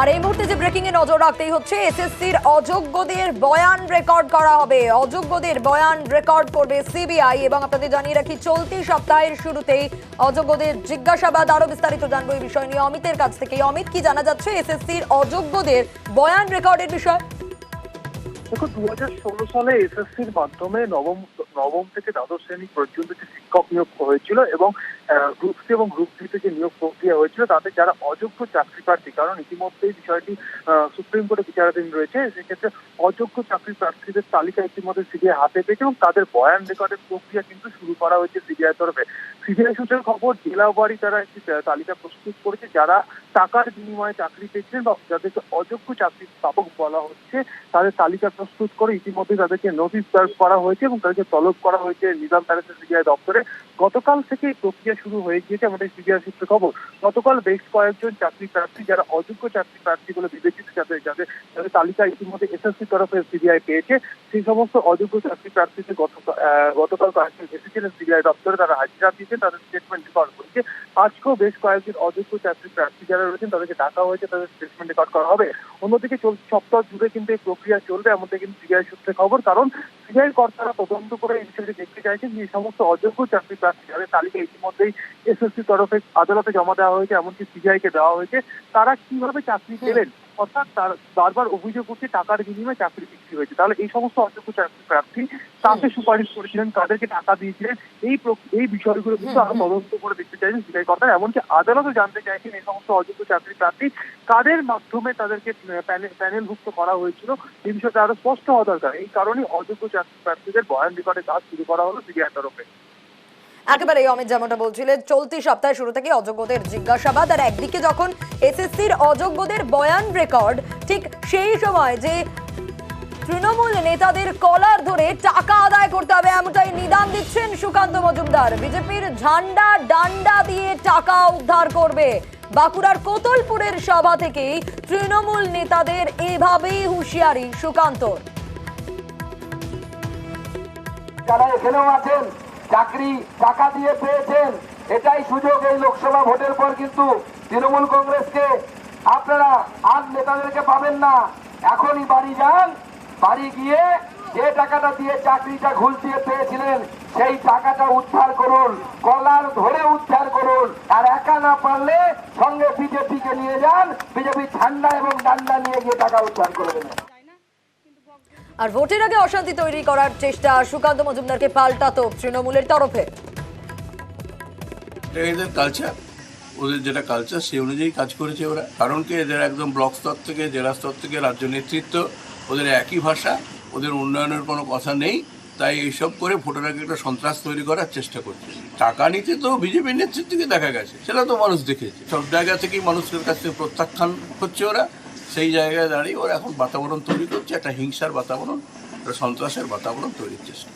আর এই মুহূর্তে যে ব্রেকিং এ নজর রাখতেই হচ্ছে, এসএসসির অযোগ্যদের বয়ান রেকর্ড করা হবে। অযোগ্যদের বয়ান রেকর্ড করবে সিবিআই। এবং আপনাদের জানিয়ে রাখি, চলতি সপ্তাহের শুরুতেই অযোগ্যদের জিজ্ঞাসাবাদ। আরো বিস্তারিত জানবো এই বিষয় নিয়ে অমিতের কাছ থেকে। অমিত, কি জানা যাচ্ছে এসএসসির অযোগ্যদের বয়ান রেকর্ডের বিষয়? দেখো, 2016 সালে এসএসসির মাধ্যমে নবম থেকে দ্বাদশ শ্রেণী পর্যন্ত যে শিক্ষক নিয়োগ হয়েছিল এবং গ্রুপ সি এবং গ্রুপ ডি যে নিয়োগ প্রক্রিয়া হয়েছিল, তাতে যারা অযোগ্য চাকরি প্রার্থী, কারণ ইতিমধ্যেই বিষয়টি সুপ্রিম কোর্টে বিচারাধীন রয়েছে, সেক্ষেত্রে অযোগ্য চাকরি প্রার্থীদের তালিকা ইতিমধ্যে সিবিআই হাতে পেয়েছে এবং তাদের বয়ান রেকর্ডের প্রক্রিয়া কিন্তু শুরু করা হয়েছে সিবিআই তরফে। সিবিআই সূত্রের খবর, জেলাবাড়ি তারা একটি তালিকা প্রস্তুত করেছে যারা টাকার বিনিময়ে চাকরি পেয়েছিলেন বা যাদেরকে অযোগ্য চাকরি প্রাপক বলা হচ্ছে, তাদের তালিকা প্রস্তুত করে ইতিমধ্যে তাদেরকে নোটিশ সার্ভ করা হয়েছে এবং তাদেরকে তলব করা হয়েছে নিজাম প্যালেসের সিবিআই দপ্তরে। গতকাল থেকে এই প্রক্রিয়া শুরু হয়ে গিয়েছে আমাদের সিবিআই সূত্রে খবর। গতকাল বেশ কয়েকজন চাকরি প্রার্থী যারা অযোগ্য চাকরি প্রার্থী বলে বিবেচিত, যাদের তালিকা ইতিমধ্যে এসএসসি তরফে সিবিআই পেয়েছে, সেই সমস্ত অযোগ্য চাকরি প্রার্থীদের গতকাল কয়েকজন এসেছিলেন সিবিআই দপ্তরে, তারা হাজিরা দিয়েছেন, তাদের স্টেটমেন্ট রেকর্ড করেছে। আজকেও বেশ কয়েকজন অযোগ্য চাকরি প্রার্থী যারা রয়েছেন তাদেরকে ডাকা হয়েছে, তাদের স্টেটমেন্ট রেকর্ড করা হবে। অন্যদিকে চলতি সপ্তাহ জুড়ে কিন্তু এই প্রক্রিয়া চলবে, এমনটা কিন্তু সিবিআই সূত্রে খবর। কারণ সিবিআই কর্তারা তদন্ত করে এই বিষয়টি দেখতে চাইছেন যে এই সমস্ত অযোগ্য চাকরি প্রার্থী যাদের তালিকা ইতিমধ্যেই এসএসসি তরফে আদালতে জমা দেওয়া হয়েছে, এমনকি সিবিআই কে দেওয়া হয়েছে, তারা কিভাবে চাকরি পেলেন, অর্থাৎ তার বারবার অভিযোগ করছে টাকার বিনিময়ে চাকরি বিক্রি হয়েছে। তাহলে এই সমস্ত অযোগ্য চাকরি প্রার্থী তাকে সুপারিশ করেছিলেন, তাদেরকে টাকা দিয়েছিলেন, এই বিষয়গুলো কিন্তু আরো তদন্ত করে দেখতে চাইছেন সিবিআই কর্তারা। এমনকি আদালতও জানতে চাইছেন এই সমস্ত অযোগ্য চাকরি প্রার্থী কাদের মাধ্যমে তাদেরকে প্যানেলভুক্ত করা হয়েছিল, এই বিষয়টা আরো স্পষ্ট হওয়া দরকার। এই কারণেই অযোগ্য চাকরি প্রার্থীদের বয়ান রেকর্ডের কাজ শুরু করা হলো সিবিআই তরফে। একেবারে অমিত যেমনটা বলছিলেন, চলতি সপ্তাহে শুরু থেকে অযোগ্যদের জিজ্ঞাসাবাদ, আর একদিকে যখন এসএসসির অযোগ্যদের বয়ান রেকর্ড, ঠিক সেই সময় যে তৃণমূল নেতাদের কলার ধরে টাকা আদায় করতে হবে এমনটাই নিদান দিচ্ছেন সুকান্ত মজুমদার। বিজেপির ঝান্ডা ডান্ডা দিয়ে টাকা উদ্ধার করবে। বাঁকুড়ার কোতলপুরের সভা থেকেই তৃণমূল নেতাদের এভাবেই হুঁশিয়ারি সুকান্তর। যারা এখানেও আছেন, চাকরি টাকা দিয়ে পেয়েছেন, এটাই সুযোগ। এই লোকসভা ভোটের পর কিন্তু তৃণমূল কংগ্রেসকে আপনারা আর নেতাদেরকে পাবেন না। এখনই বাড়ি যান, বাড়ি গিয়ে যে টাকাটা দিয়ে চাকরিটা ঘুষ দিয়ে পেয়েছিলেন সেই টাকাটা উদ্ধার করুন, কলার ধরে উদ্ধার করুন। আর একা না পারলে সঙ্গে বিজেপিকে নিয়ে যান, বিজেপি ঝান্ডা এবং ডান্ডা নিয়ে গিয়ে টাকা উদ্ধার করে দেবেন। আর ভোটের আগে অশান্তি তৈরি করার চেষ্টা, সুকান্ত মজুমদারকে পাল্টাতো তৃণমূলের তরফে। এদের কালচার, ওদের যেটা কালচার সেই অনুযায়ী কাজ করেছে ওরা। কারণ কি, এদের একদম ব্লক স্তর থেকে, জেলা স্তর থেকে রাজ্য নেতৃত্ব, ওদের একই ভাষা, ওদের উন্নয়নের কোনো কথা নেই। তাই এইসব করে ভোটের আগে একটা সন্ত্রাস তৈরি করার চেষ্টা করছে। টাকা নিতে তো বিজেপির নেতৃত্বকে দেখা গেছে, সেটা তো মানুষ দেখেছে। সব জায়গা থেকেই মানুষের কাছ থেকে প্রত্যাখ্যান হচ্ছে ওরা। সেই জায়গায় দাঁড়িয়ে ওরা এখন বাতাবরণ তৈরি করছে, একটা হিংসার বাতাবরণ, একটা সন্ত্রাসের বাতাবরণ তৈরির চেষ্টা।